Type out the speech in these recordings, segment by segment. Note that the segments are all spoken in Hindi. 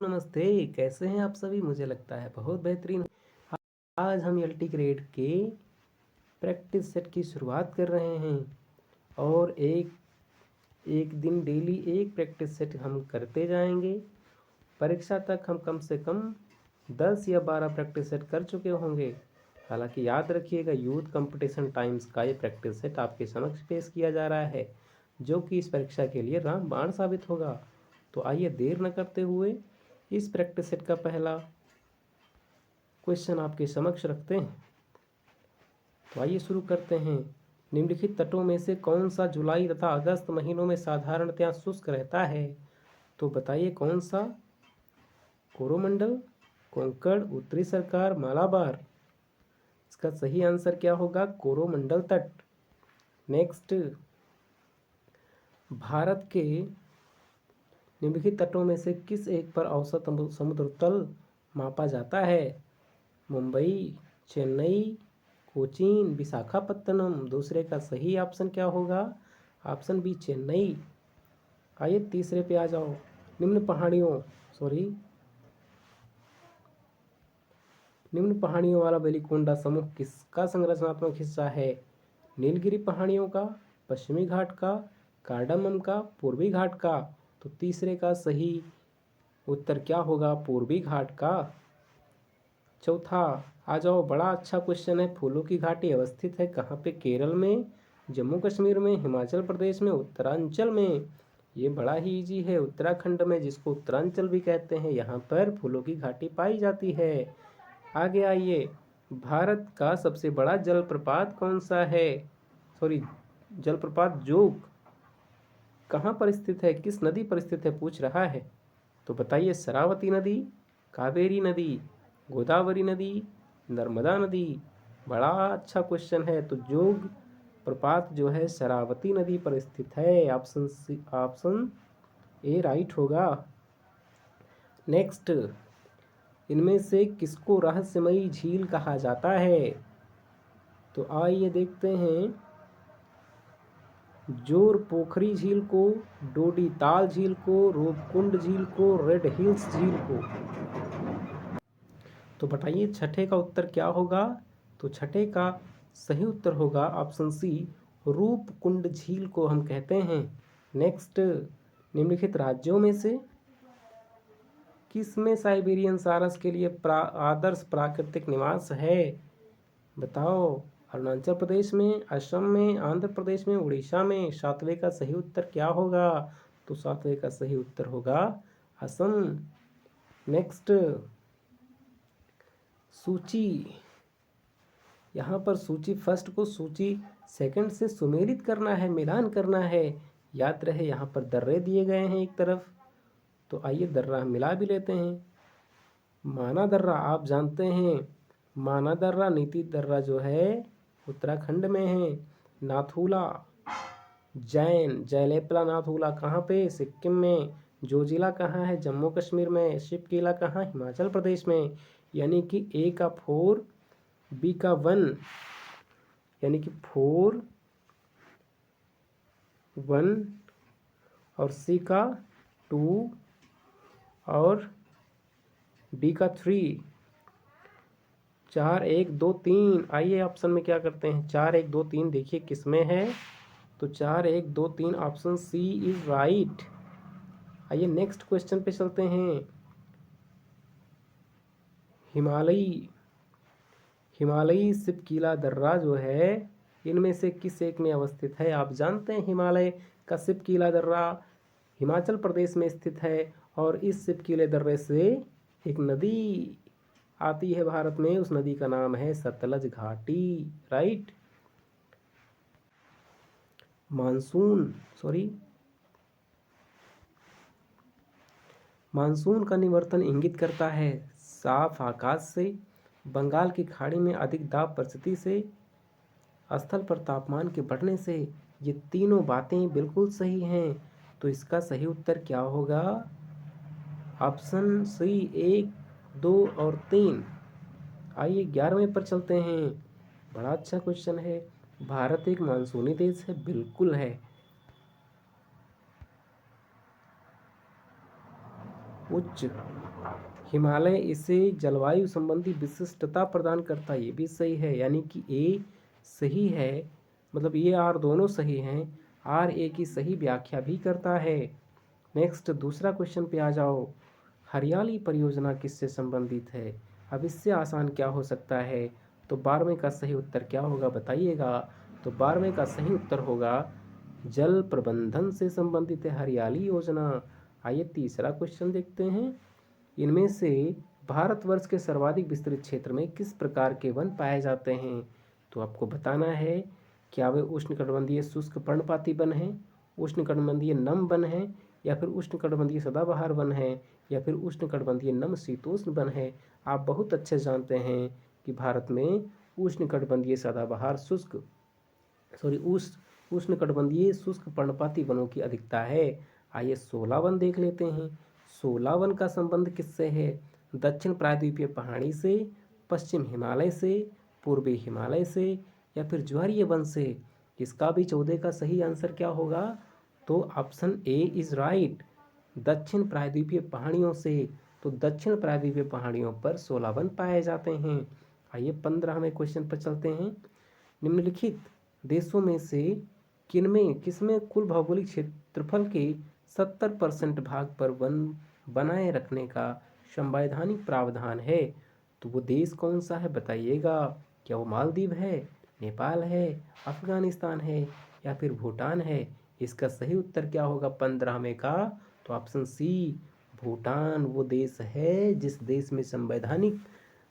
नमस्ते, कैसे हैं आप सभी? मुझे लगता है बहुत बेहतरीन। आज हम एलटी ग्रेड के प्रैक्टिस सेट की शुरुआत कर रहे हैं और एक एक दिन डेली एक प्रैक्टिस सेट हम करते जाएंगे। परीक्षा तक हम कम से कम 10 या 12 प्रैक्टिस सेट कर चुके होंगे। हालांकि याद रखिएगा, यूथ कंपटीशन टाइम्स का ये प्रैक्टिस सेट आपके समक्ष पेश किया जा रहा है, जो कि इस परीक्षा के लिए रामबाण साबित होगा। तो आइए देर न करते हुए इस प्रैक्टिस सेट का पहला क्वेश्चन आपके समक्ष रखते हैं। तो आइए शुरू करते हैं। निम्नलिखित तटों में से कौन सा जुलाई तथा अगस्त महीनों में साधारणतया शुष्क रहता है? तो बताइए कौन सा? कोरोमंडल, कोंकण, उत्तरी सरकार, मालाबार। इसका सही आंसर क्या होगा? कोरोमंडल तट। नेक्स्ट, भारत के निम्नलिखित तटों में से किस एक पर औसत समुद्र तल मापा जाता है? मुंबई, चेन्नई, कोचीन, विशाखापत्तनम। दूसरे का सही ऑप्शन क्या होगा? Option B Chennai. आइए तीसरे पे आ जाओ। निम्न पहाड़ियों वाला वेलिकोंडा समूह किसका संरचनात्मक हिस्सा है? नीलगिरी पहाड़ियों का, पश्चिमी घाट का, कार्डमम का, पूर्वी घाट का। तो तीसरे का सही उत्तर क्या होगा? पूर्वी घाट का। चौथा आ जाओ, बड़ा अच्छा क्वेश्चन है। फूलों की घाटी अवस्थित है कहाँ पे? केरल में, जम्मू कश्मीर में, हिमाचल प्रदेश में, उत्तरांचल में। ये बड़ा ही इजी है। उत्तराखंड में, जिसको उत्तरांचल भी कहते हैं, यहाँ पर फूलों की घाटी पाई जाती है। आगे आइए, भारत का सबसे बड़ा जलप्रपात कौन सा है? जलप्रपात जोग कहाँ पर स्थित है? किस नदी पर स्थित है पूछ रहा है। तो बताइए, शरावती नदी, कावेरी नदी, गोदावरी नदी, नर्मदा नदी। बड़ा अच्छा क्वेश्चन है। तो जोग प्रपात जो है शरावती नदी पर स्थित है। ऑप्शन ए राइट होगा। नेक्स्ट, इनमें से किसको रहस्यमयी झील कहा जाता है? तो आइए देखते हैं। जोर पोखरी झील को, डोडी ताल झील को, रूपकुंड झील को, रेड हिल्स झील को। तो बताइए छठे का उत्तर क्या होगा? तो छठे का सही उत्तर होगा ऑप्शन सी, रूपकुंड झील को हम कहते हैं। नेक्स्ट, निम्नलिखित राज्यों में से किसमें साइबेरियन सारस के लिए आदर्श प्राकृतिक निवास है? बताओ। अरुणाचल प्रदेश में, असम में, आंध्र प्रदेश में, उड़ीसा में। सातवें का सही उत्तर क्या होगा? तो सातवें का सही उत्तर होगा असम। नेक्स्ट, सूची, यहाँ पर सूची फर्स्ट को सूची सेकंड से सुमेलित करना है, मिलान करना है। याद रहे यहाँ पर दर्रे दिए गए हैं एक तरफ। तो आइए दर्रा हम मिला भी लेते हैं। माना दर्रा आप जानते हैं, माना दर्रा, नीति दर्रा जो है उत्तराखंड में है। नाथूला जयलेपला नाथूला कहाँ पे? सिक्किम में। जोजिला कहाँ है? जम्मू कश्मीर में। शिवकीला कहाँ? हिमाचल प्रदेश में। यानी कि ए का 4, बी का 1, यानी कि 4, 1 और सी का 2 और डी का 3। 4 1 2 3। आइए ऑप्शन में क्या करते हैं? 4 1 2 3 देखिए किस में है। तो 4 1 2 3 ऑप्शन सी इज राइट। आइए नेक्स्ट क्वेश्चन पे चलते हैं। हिमालयी सिपकीला दर्रा जो है, इनमें से किस एक में अवस्थित है? आप जानते हैं हिमालय का सिपकीला दर्रा हिमाचल प्रदेश में स्थित है और इस सिपकीले दर्रे से एक नदी आती है भारत में। उस नदी का नाम है सतलज घाटी। राइट। मानसून का निवर्तन इंगित करता है साफ आकाश से, बंगाल की खाड़ी में अधिक दाब परिस्थिति से, स्थल पर तापमान के बढ़ने से। ये तीनों बातें बिल्कुल सही हैं। तो इसका सही उत्तर क्या होगा? ऑप्शन सी 1 2 और 3। आइए 11वें पर चलते हैं। बड़ा अच्छा क्वेश्चन है। भारत एक मानसूनी देश है, बिल्कुल है। उच्च हिमालय इसे जलवायु संबंधी विशिष्टता प्रदान करता है, ये भी सही है, यानी कि ए सही है, मतलब ये आर दोनों सही हैं। आर ए की सही व्याख्या भी करता है। नेक्स्ट दूसरा क्वेश्चन पे आ जाओ। हरियाली परियोजना किससे संबंधित है? अब इससे आसान क्या हो सकता है? तो 12वें का सही उत्तर क्या होगा बताइएगा। तो 12वें का सही उत्तर होगा जल प्रबंधन से संबंधित है हरियाली योजना। आइए तीसरा क्वेश्चन देखते हैं। इनमें से भारतवर्ष के सर्वाधिक विस्तृत क्षेत्र में किस प्रकार के वन पाए जाते हैं? तो आपको बताना है, क्या वे उष्णकटिबंधीय शुष्क पर्णपाती वन हैं, उष्णकटिबंधीय नम वन हैं, या फिर उष्णकटिबंधीय सदाबहार वन है, या फिर उष्णकटिबंधीय नम शीतोष्ण वन है। आप बहुत अच्छे जानते हैं कि भारत में उष्णकटिबंधीय सदाबहार शुष्क उष्णकटिबंधीय शुष्क पर्णपाती वनों की अधिकता है। आइए 16 वन देख लेते हैं। 16 वन का संबंध किससे है? दक्षिण प्रायद्वीपीय पहाड़ी से, पश्चिम हिमालय से, पूर्वी हिमालय से, या फिर ज्वारीय वन से। इसका भी 14 का सही आंसर क्या होगा? तो ऑप्शन ए इज राइट, दक्षिण प्रायद्वीपीय पहाड़ियों से। तो दक्षिण प्रायद्वीपीय पहाड़ियों पर 16 वन पाए जाते हैं। आइए 15वें क्वेश्चन पर चलते हैं। निम्नलिखित देशों में से किसमें कुल भौगोलिक क्षेत्रफल के 70% भाग पर वन बनाए रखने का संवैधानिक प्रावधान है? तो वो देश कौन सा है बताइएगा। क्या वो मालदीव है, नेपाल है, अफगानिस्तान है, या फिर भूटान है? इसका सही उत्तर क्या होगा 15वें का? तो ऑप्शन सी भूटान वो देश है जिस देश में संवैधानिक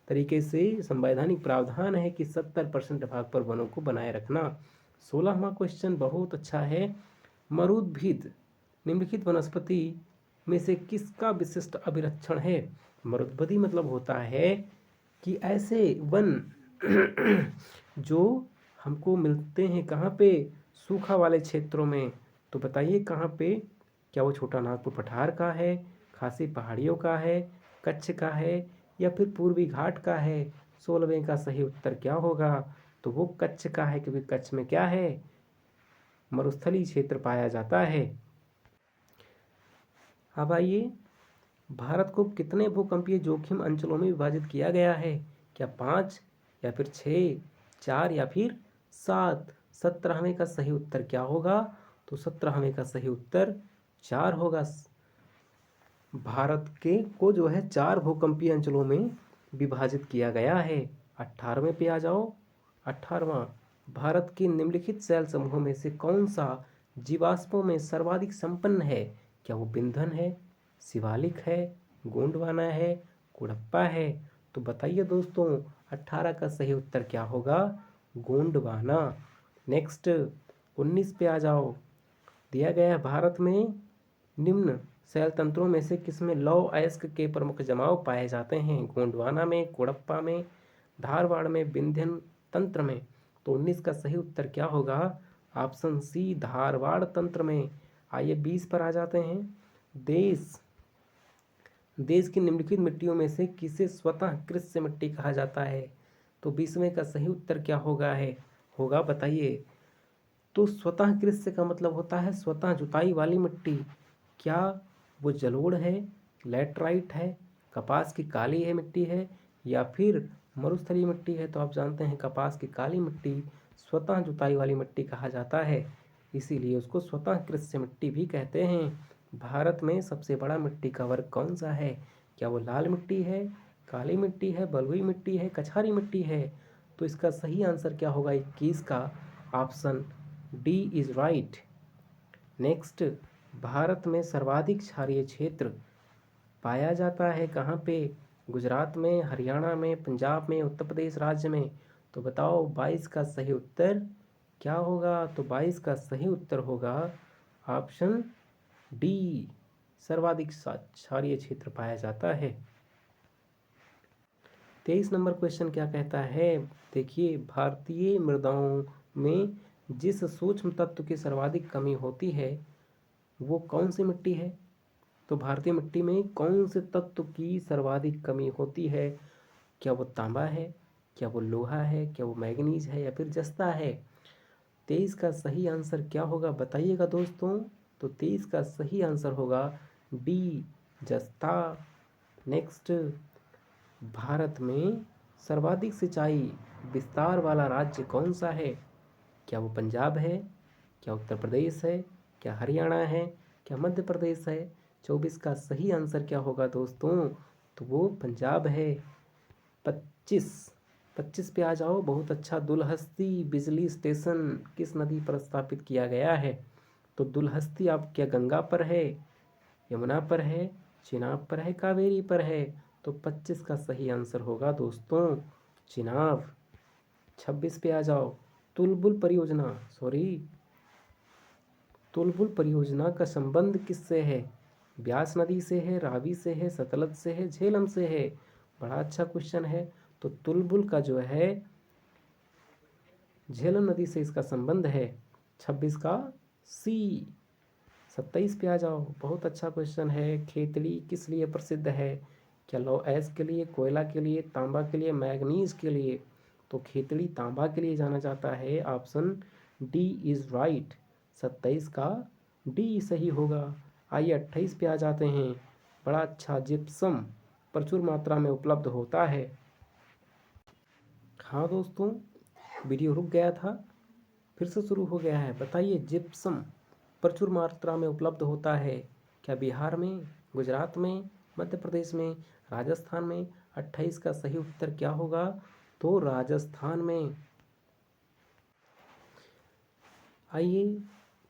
तरीके से संवैधानिक प्रावधान है कि 70% भाग पर वनों को बनाए रखना। 16वां क्वेश्चन बहुत अच्छा है। मरुद्भिद निम्नलिखित वनस्पति में से किसका विशिष्ट अभिलक्षण है? मरुद्भिद मतलब होता है कि ऐसे वन जो हमको मिलते हैं कहाँ पे? सूखा वाले क्षेत्रों में। तो बताइए कहाँ पे? क्या वो छोटा नागपुर पठार का है, खासी पहाड़ियों का है, कच्छ का है, या फिर पूर्वी घाट का है? 16वें का सही उत्तर क्या होगा? तो वो कच्छ का है, क्योंकि कच्छ में क्या है? मरुस्थलीय क्षेत्र पाया जाता है। अब आइए, भारत को कितने भूकंपीय जोखिम अंचलों में विभाजित किया गया है? क्या 5, या फिर 6, 4, या फिर 7? 17वें का सही उत्तर क्या होगा? तो 17वें का सही उत्तर 4 होगा। भारत के को जो है 4 भूकंपीय अंचलों में विभाजित किया गया है। 18वें पे आ जाओ। 18वां, भारत के निम्नलिखित शैल समूहों में से कौन सा जीवाश्मों में सर्वाधिक संपन्न है? क्या वो विंध्यन है, शिवालिक है, गोंडवाना है, कुड़प्पा है? तो बताइए दोस्तों 18 का सही उत्तर क्या होगा? गोंडवाना। नेक्स्ट 19 पे आ जाओ। दिया गया है भारत में निम्न शैल तंत्रों में से किसमें लौह अयस्क के प्रमुख जमाव पाए जाते हैं? गोंडवाना में, कोडप्पा में, धारवाड़ में, विंध्यन तंत्र में? तो 19 का सही उत्तर क्या होगा? ऑप्शन सी धारवाड़ तंत्र में। आइए 20 पर आ जाते हैं। देश की निम्नलिखित मिट्टियों में से किसे स्वतः कृष्य मिट्टी कहा जाता है? तो 20वें का सही उत्तर क्या होगा बताइए। तो स्वतः कृष्य का मतलब होता है स्वतः जुताई वाली मिट्टी। क्या वो जलोढ़ है, लैटराइट है, कपास की काली है मिट्टी है, या फिर मरुस्थलीय मिट्टी है? तो आप जानते हैं कपास की काली मिट्टी स्वतः जुताई वाली मिट्टी कहा जाता है, इसीलिए उसको स्वतः कृष्य मिट्टी भी कहते हैं। भारत में सबसे बड़ा मिट्टी का वर्ग कौन सा है? क्या वो लाल मिट्टी है, काली मिट्टी है, बलुई मिट्टी है, कछारी मिट्टी है? तो इसका सही आंसर क्या होगा 21 का? Option D is right. Next, Bharat में सर्वाधिक क्षारीय क्षेत्र पाया जाता है कहाँ पे? गुजरात में, हरियाणा में, पंजाब में, उत्तर प्रदेश राज्य में? तो बताओ 22 का सही उत्तर क्या होगा? तो 22 का सही उत्तर होगा ऑप्शन डी, सर्वाधिक क्षारीय क्षेत्र पाया जाता है। 23 नंबर क्वेश्चन क्या कहता है? देखिए, भारतीय मृदाओं में जिस सूक्ष्म तत्व की सर्वाधिक कमी होती है वो कौन सी मिट्टी है? तो भारतीय मिट्टी में कौन से तत्व की सर्वाधिक कमी होती है? क्या वो तांबा है, क्या वो लोहा है, क्या वो मैग्नीज है, या फिर जस्ता है? 23 का सही आंसर क्या होगा बताइएगा दोस्तों। तो 23 का सही आंसर होगा डी, जस्ता। नेक्स्ट, भारत में सर्वाधिक सिंचाई विस्तार वाला राज्य कौन सा है? क्या वो पंजाब है, क्या उत्तर प्रदेश है, क्या हरियाणा है, क्या मध्य प्रदेश है? 24 का सही आंसर क्या होगा दोस्तों? तो वो पंजाब है। 25 25 पे आ जाओ। बहुत अच्छा। दुलहस्ती बिजली स्टेशन किस नदी पर स्थापित किया गया है? तो दुलहस्ती आप क्या गंगा पर है, यमुना पर है, चिनाब पर है, कावेरी पर है? तो 25 का सही आंसर होगा दोस्तों चिनाब। 26 पे आ जाओ। तुलबुल परियोजना तुलबुल परियोजना का संबंध किससे है? ब्यास नदी से है, रावी से है, सतलज से है, झेलम से है? बड़ा अच्छा क्वेश्चन है। तो तुलबुल का जो है झेलम नदी से इसका संबंध है। 26 का सी। 27 पे आ जाओ। बहुत अच्छा क्वेश्चन है। खेतड़ी किस लिए प्रसिद्ध है? क्या लौह अयस्क के लिए, कोयला के लिए, तांबा के लिए, मैग्नीज के लिए? तो खेतड़ी तांबा के लिए जाना जाता है। Option D is right. 27 का डी सही होगा। आइए 28 पे आ जाते हैं। बड़ा अच्छा। जिप्सम प्रचुर मात्रा में उपलब्ध होता है। हाँ दोस्तों, वीडियो रुक गया था, फिर से शुरू हो गया है। बताइए, जिप्सम प्रचुर मात्रा में उपलब्ध होता है क्या बिहार में, गुजरात में, मध्य प्रदेश में, राजस्थान में? 28 का सही उत्तर क्या होगा? तो राजस्थान में। आइए,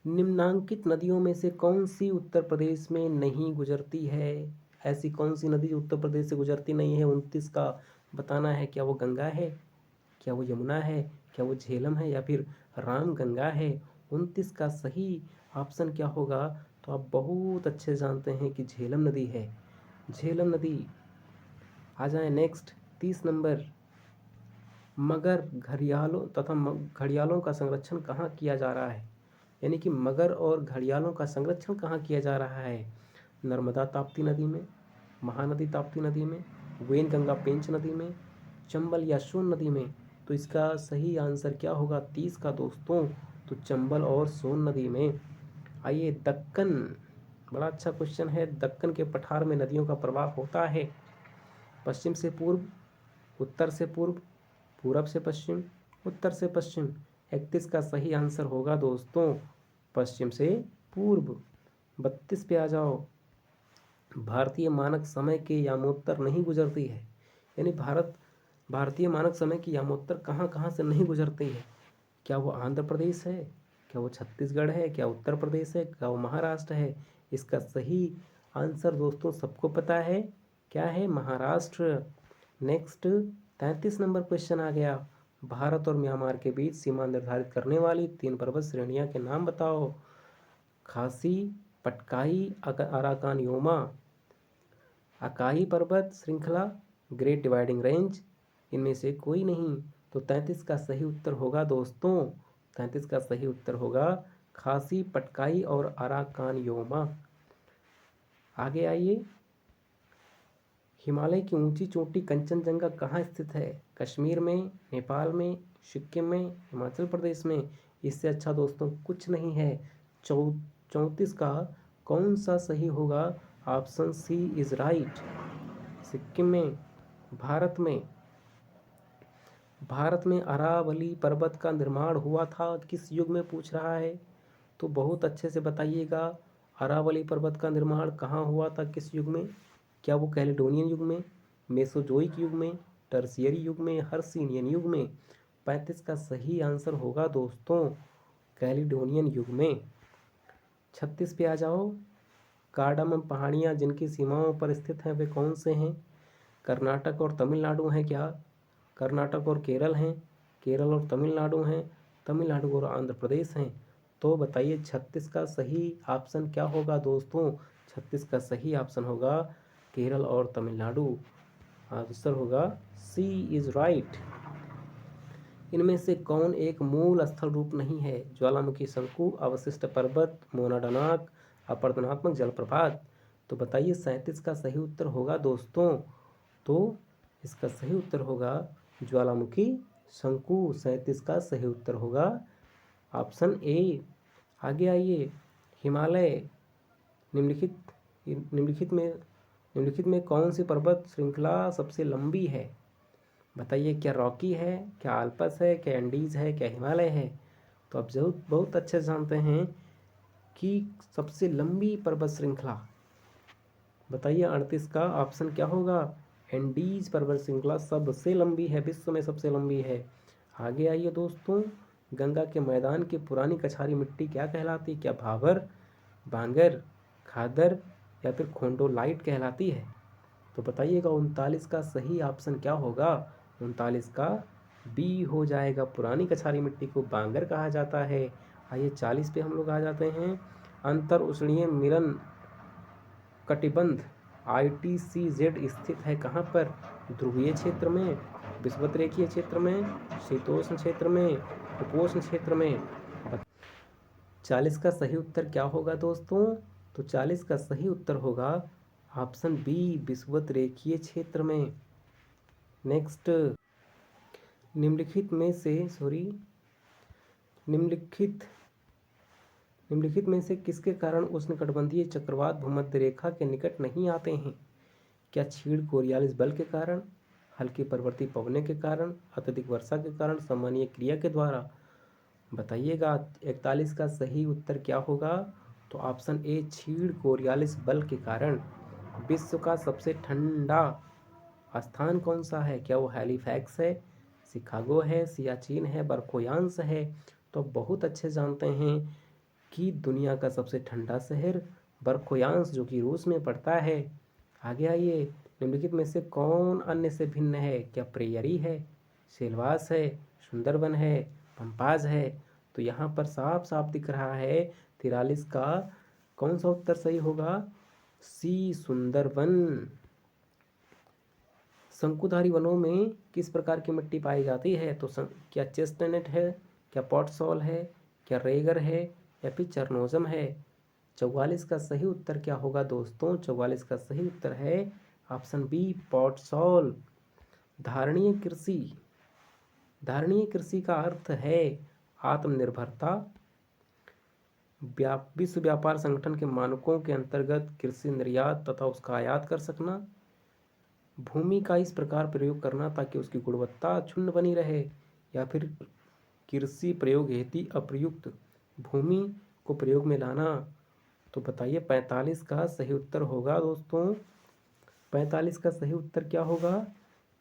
निम्नांकित नदियों में से कौन सी उत्तर प्रदेश में नहीं गुजरती है? ऐसी कौन सी नदी उत्तर प्रदेश से गुजरती नहीं है? 29 का बताना है। क्या वो गंगा है, क्या वो यमुना है, क्या वो झेलम है, या फिर राम गंगा है? 29 का सही ऑप्शन क्या होगा? तो आप बहुत अच्छे जानते हैं कि झेलम नदी है। झेलम नदी। आ जाए नेक्स्ट। 30 नंबर। मगर घड़ियालों तथा घड़ियालों का संरक्षण कहाँ किया जा रहा है? यानी कि मगर और घड़ियालों का संरक्षण कहाँ किया जा रहा है? नर्मदा ताप्ती नदी में, महानदी ताप्ती नदी में, वेन गंगा पेंच नदी में, चंबल या सोन नदी में? तो इसका सही आंसर क्या होगा 30 का दोस्तों? तो चंबल और सोन नदी में। आइए, दक्कन। बड़ा अच्छा क्वेश्चन है। दक्कन के पठार में नदियों का प्रवाह होता है पश्चिम से पूर्व, उत्तर से पूर्व, पूरब से पश्चिम, उत्तर से पश्चिम? 31 का सही आंसर होगा दोस्तों पश्चिम से पूर्व। 32 पे आ जाओ। भारतीय मानक समय के यामोत्तर नहीं गुजरती है। यानी भारतीय मानक समय की यामोत्तर कहाँ कहाँ से नहीं गुजरती है? क्या वो आंध्र प्रदेश है, क्या वो छत्तीसगढ़ है, क्या उत्तर प्रदेश है, क्या वो महाराष्ट्र है? इसका सही आंसर दोस्तों सबको पता है, क्या है? महाराष्ट्र। नेक्स्ट, 33 नंबर क्वेश्चन आ गया। भारत और म्यांमार के बीच सीमा निर्धारित करने वाली 3 पर्वत श्रेणियां के नाम बताओ। खासी, पटकाई, अराकान योमा? अकाई पर्वत श्रृंखला, ग्रेट डिवाइडिंग रेंज? इनमें से कोई नहीं। तो 33 का सही उत्तर होगा दोस्तों, 33 का सही उत्तर होगा खासी, पटकाई और अराकान योमा। आगे आइए। हिमालय की ऊंची चोटी कंचनजंगा कहाँ स्थित है? कश्मीर में, नेपाल में, सिक्किम में, हिमाचल प्रदेश में? इससे अच्छा दोस्तों कुछ नहीं है। 34 का कौन सा सही होगा? Option C is right. Sikkim में। भारत में। भारत में अरावली पर्वत का निर्माण हुआ था किस युग में, पूछ रहा है? तो बहुत अच्छे से बताइएगा। अरावली पर्वत का निर्माण कहाँ हुआ था, किस युग में? क्या वो कैलेडोनियन युग में, मेसोजोइक युग में, टर्शियरी युग में, हर्सिनियन युग में? 35 का सही आंसर होगा दोस्तों कैलिडोनियन युग में। 36 पे आ जाओ। कार्डामम पहाड़ियाँ जिनकी सीमाओं पर स्थित हैं वे कौन से हैं? कर्नाटक और तमिलनाडु हैं क्या? कर्नाटक और केरल हैं, केरल और तमिलनाडु हैं, तमिलनाडु और आंध्र प्रदेश हैं? तो बताइए 36 का सही ऑप्शन क्या होगा दोस्तों? 36 का सही ऑप्शन होगा केरल और तमिलनाडु। आंसर होगा सी इज राइट। इनमें से कौन एक मूल स्थल रूप नहीं है? ज्वालामुखी शंकु, अवशिष्ट पर्वत, मोनाडनाक, अपरदनात्मक जलप्रपात? तो बताइए 37 का सही उत्तर होगा दोस्तों। तो इसका सही उत्तर होगा ज्वालामुखी शंकु। 37 का सही उत्तर होगा ऑप्शन ए। आगे आइए। हिमालय निम्नलिखित निम्नलिखित में निम्नलिखित में कौन सी पर्वत श्रृंखला सबसे लंबी है? बताइए, क्या रॉकी है, क्या आल्पस है, क्या एंडीज है, क्या हिमालय है? तो आप जरूर बहुत अच्छे से जानते हैं कि सबसे लंबी पर्वत श्रृंखला, बताइए 38 का ऑप्शन क्या होगा? एंडीज पर्वत श्रृंखला सबसे लंबी है, विश्व में सबसे लंबी है। आगे आइए दोस्तों, गंगा के मैदान की पुरानी कछारी मिट्टी क्या कहलाती है? क्या भाबर, बांगर, खादर या फिर खोंडोलाइट कहलाती है? तो बताइएगा 39 का सही ऑप्शन क्या होगा? 39 का बी हो जाएगा। पुरानी कछारी मिट्टी को बांगर कहा जाता है। आइए 40 पे हम लोग आ जाते हैं। अंतर उष्णीय मिलन कटिबंध ITCZ स्थित है कहाँ पर? ध्रुवीय क्षेत्र में, विषुवत-रेखीय क्षेत्र में, शीतोष्ण क्षेत्र में, उपोष्ण क्षेत्र में। 40 का सही उत्तर क्या होगा दोस्तों? तो 40 का सही उत्तर होगा ऑप्शन बी, विषुवत-रेखीय क्षेत्र में। नेक्स्ट, निम्नलिखित में से निम्नलिखित में से किसके कारण उष्णकटिबंधीय चक्रवात भूमध्य रेखा के निकट नहीं आते हैं? क्या क्षीण कोरियालिस बल के कारण, हल्की प्रवृत्ति पवने के कारण, अत्यधिक वर्षा के कारण, सामान्य क्रिया के द्वारा? बताइएगा 41 का सही उत्तर क्या होगा? तो ऑप्शन ए, क्षीण कोरियालिस बल के कारण। विश्व का सबसे ठंडा स्थान कौन सा है? क्या वो हैलीफैक्स है, शिकागो है, सियाचिन है, बरखोयांस है? तो बहुत अच्छे जानते हैं कि दुनिया का सबसे ठंडा शहर बरखोयांस, जो कि रूस में पड़ता है। आगे आइए, निम्नलिखित में से कौन अन्य से भिन्न है? क्या प्रेयरी है, सेलवास है, सुंदरबन है, पंपाज है? तो यहाँ पर साफ साफ दिख रहा है 43 का कौन सा उत्तर सही होगा? सी, सुंदरबन। शंकुधारी वनों में किस प्रकार की मिट्टी पाई जाती है? तो क्या चेस्टनट है, क्या पॉटसॉल है, क्या रेगर है या फिर चरनोजम है? 44 का सही उत्तर क्या होगा दोस्तों? 44 का सही उत्तर है ऑप्शन बी, पॉटसॉल। धारणीय कृषि, धारणीय कृषि का अर्थ है आत्मनिर्भरता, विश्व व्यापार संगठन के मानकों के अंतर्गत कृषि निर्यात तथा उसका आयात कर सकना, भूमि का इस प्रकार प्रयोग करना ताकि उसकी गुणवत्ता अक्षुण्ण बनी रहे, या फिर कृषि प्रयोग हेतु अप्रयुक्त भूमि को प्रयोग में लाना। तो बताइए 45 का सही उत्तर होगा दोस्तों। 45 का सही उत्तर क्या होगा?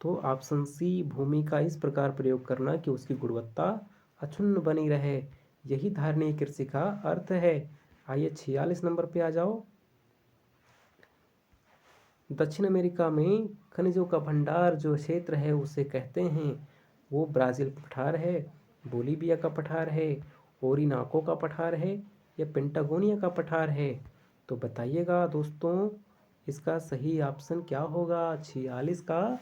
तो ऑप्शन सी, भूमि का इस प्रकार प्रयोग करना कि उसकी गुणवत्ता अक्षुण्ण बनी रहे, यही धारणीय कृषि का अर्थ है। आइए 46 नंबर पे आ जाओ। दक्षिण अमेरिका में खनिजों का भंडार जो क्षेत्र है उसे कहते हैं, वो ब्राज़ील पठार है, बोलीविया का पठार है, ओरिनाको का पठार है या पेंटागोनिया का पठार है? तो बताइएगा दोस्तों, इसका सही ऑप्शन क्या होगा? 46 का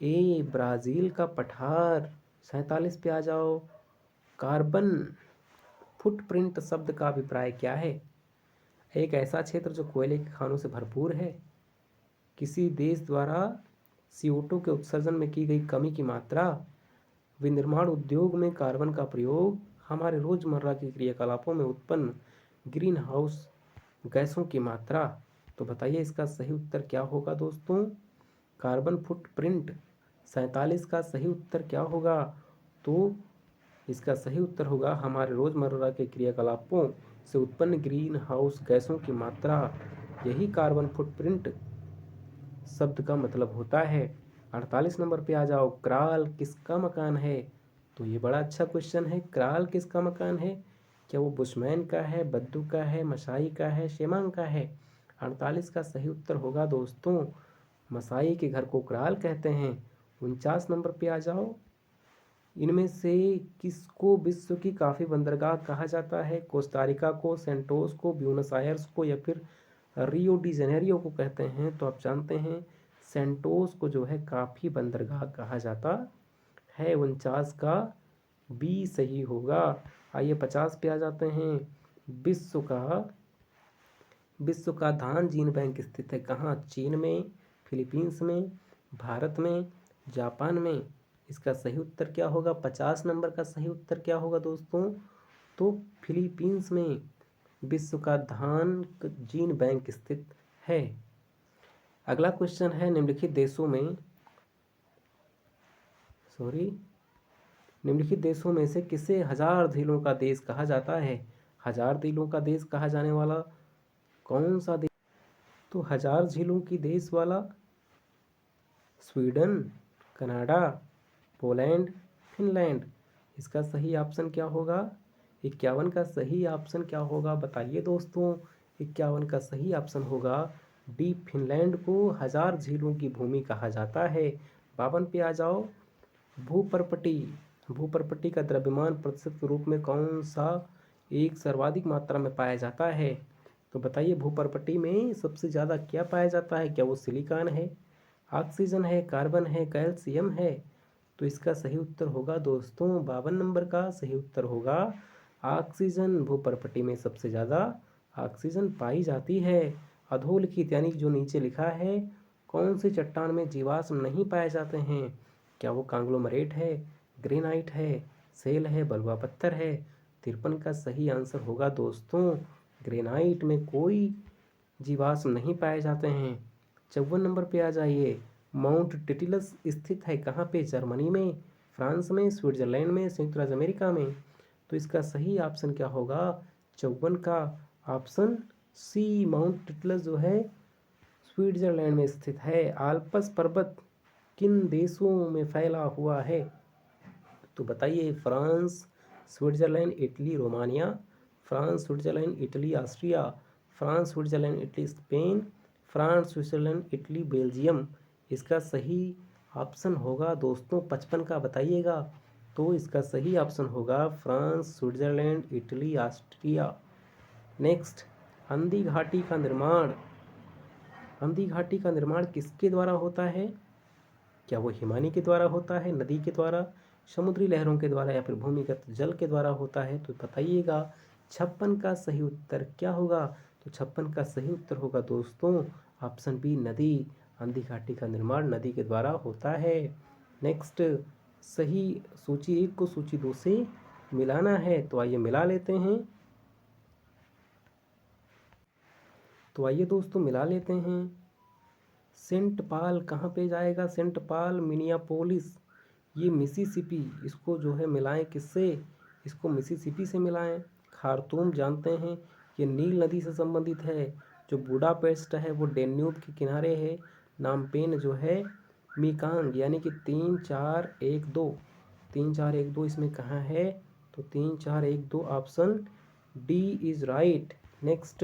ए, ब्राज़ील का पठार। 47 पे आ जाओ। कार्बन फुटप्रिंट शब्द का अभिप्राय क्या है? एक ऐसा क्षेत्र जो कोयले के खानों से भरपूर है, किसी देश द्वारा CO2 के उत्सर्जन में की गई कमी की मात्रा, विनिर्माण उद्योग में कार्बन का प्रयोग, हमारे रोजमर्रा की क्रियाकलापों में उत्पन्न ग्रीन हाउस गैसों की मात्रा। तो बताइए इसका सही उत्तर क्या होगा दोस्तों? Carbon footprint. 47 का सही उत्तर क्या होगा? तो इसका सही उत्तर होगा हमारे रोजमर्रा के क्रियाकलापों से उत्पन्न ग्रीन हाउस गैसों की मात्रा, यही कार्बन फुटप्रिंट शब्द का मतलब होता है। 48 नंबर पे आ जाओ। क्राल किसका मकान है? तो ये बड़ा अच्छा क्वेश्चन है। क्राल किसका मकान है? क्या वो बुशमैन का है, बद्दू का है, मसाई का है, शेमांग का है? 48 का सही उत्तर होगा दोस्तों, मसाई के घर को क्राल कहते हैं। 49 नंबर पे आ जाओ। इनमें से किसको विश्व की काफ़ी बंदरगाह कहा जाता है? कोस्टारिका को, सेंटोस को, ब्यूनस आयर्स को या फिर रियो डी जेनेरियो को कहते हैं? तो आप जानते हैं सेंटोस को जो है काफ़ी बंदरगाह कहा जाता है। 49 का बी सही होगा। आइए 50 पे आ जाते हैं। विश्व का धान जीन बैंक स्थित है कहाँ? चीन में, फिलीपींस में, भारत में, जापान में? इसका सही उत्तर क्या होगा? 50 नंबर का सही उत्तर क्या होगा दोस्तों? तो फिलीपींस में विश्व का धान जीन बैंक स्थित है। अगला क्वेश्चन है निम्नलिखित देशों में से किसे 1000 झीलों का देश कहा जाता है? 1000 झीलों का देश कहा जाने वाला कौन सा देश? तो 1000 झीलों की देश वाला स्वीडन, कनाडा, पोलैंड, फिनलैंड। इसका सही ऑप्शन क्या होगा? 51 का सही ऑप्शन क्या होगा बताइए दोस्तों। 51 का सही ऑप्शन होगा डी, फिनलैंड को 1000 झीलों की भूमि कहा जाता है। 52 पे आ जाओ। भूपर्पटी का द्रव्यमान प्रतिशत के रूप में कौन सा एक सर्वाधिक मात्रा में पाया जाता है? तो बताइए भूपर्पटी में सबसे ज़्यादा क्या पाया जाता है? क्या वो सिलिकॉन है, ऑक्सीजन है, कार्बन है, कैल्शियम है? तो इसका सही उत्तर होगा दोस्तों 52 नंबर का सही उत्तर होगा ऑक्सीजन। भूपर्पटी में सबसे ज़्यादा ऑक्सीजन पाई जाती है। अधोलिखित यानी जो नीचे लिखा है, कौन सी चट्टान में जीवाश्म नहीं पाए जाते हैं? क्या वो कांग्लोमरेट है, ग्रेनाइट है, सेल है, बलुआ पत्थर है? 53 का सही आंसर होगा दोस्तों ग्रेनाइट में कोई जीवाश्म नहीं पाए जाते हैं। 54 नंबर पे आ जाइए। माउंट टिटिलस स्थित है कहाँ पे? जर्मनी में, फ्रांस में, स्विट्जरलैंड में, संयुक्त राज्य अमेरिका में? तो इसका सही ऑप्शन क्या होगा? 54 का ऑप्शन सी, माउंट टिटलस जो है स्विट्जरलैंड में स्थित है। आल्प्स पर्वत किन देशों में फैला हुआ है? तो बताइए France, Switzerland, Italy, Romania. France, Switzerland, Italy, Austria. France, Switzerland, Italy, Spain. France, Switzerland, Italy, Belgium. इसका सही ऑप्शन होगा दोस्तों 55 का बताइएगा। तो इसका सही ऑप्शन होगा France, Switzerland, Italy, Austria. Next, हंदी घाटी का निर्माण। हंदी घाटी का निर्माण किसके द्वारा होता है? क्या वो हिमानी के द्वारा होता है, नदी के द्वारा, समुद्री लहरों के द्वारा, या फिर भूमिगत जल के द्वारा होता है? तो बताइएगा 56 का सही उत्तर क्या होगा? तो 56 का सही उत्तर होगा दोस्तों ऑप्शन बी, नदी। हंदी घाटी का निर्माण नदी के द्वारा होता है। नेक्स्ट, सही सूची 1 को सूची 2 से मिलाना है, तो आइए मिला लेते हैं। मिला लेते हैं। सेंट पाल कहाँ पे जाएगा? सेंट पाल मिनियापोलिस, ये मिसिसिपी। इसको जो है मिलाएं किससे? इसको मिसिसिपी से मिलाएं। खार्तूम जानते हैं ये नील नदी से संबंधित है। जो बुडापेस्ट है वो डेन्यूब के किनारे है। नामपेन जो है मीकांग, यानी कि 3 4 1 2, 3 4 1 2 इसमें कहाँ है? तो 3 4 1 2 option D is right. Next,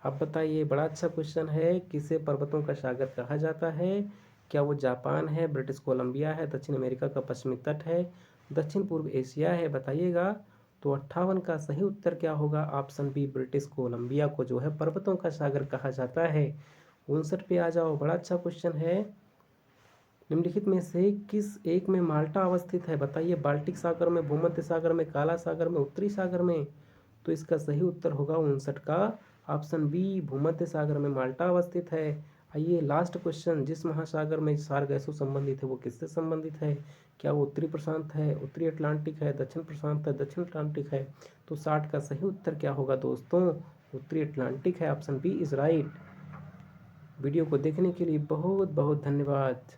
अब बताइए बड़ा अच्छा क्वेश्चन है, किसे पर्वतों का सागर कहा जाता है? क्या वो जापान है, ब्रिटिश कोलंबिया है, दक्षिण अमेरिका का पश्चिमी तट है, दक्षिण पूर्व एशिया है? बताइएगा। तो 58 का सही उत्तर क्या होगा? ऑप्शन बी, ब्रिटिश कोलंबिया को जो है पर्वतों का सागर कहा जाता है। 59 पे आ जाओ, बड़ा अच्छा क्वेश्चन है। निम्नलिखित में से किस एक में माल्टा अवस्थित है? बताइए, बाल्टिक सागर में, भूमध्य सागर में, काला सागर में, उत्तरी सागर में? तो इसका सही उत्तर होगा 59 का ऑप्शन बी, भूमध्य सागर में माल्टा अवस्थित है। आइए लास्ट क्वेश्चन, जिस महासागर में क्षार गैसों संबंधित है वो किससे संबंधित है? क्या वो उत्तरी प्रशांत है, उत्तरी अटलांटिक है, दक्षिण प्रशांत है, दक्षिण अटलांटिक है? तो 60 का सही उत्तर क्या होगा दोस्तों? उत्तरी अटलांटिक है। Option B is right. Video को देखने के लिए बहुत बहुत धन्यवाद।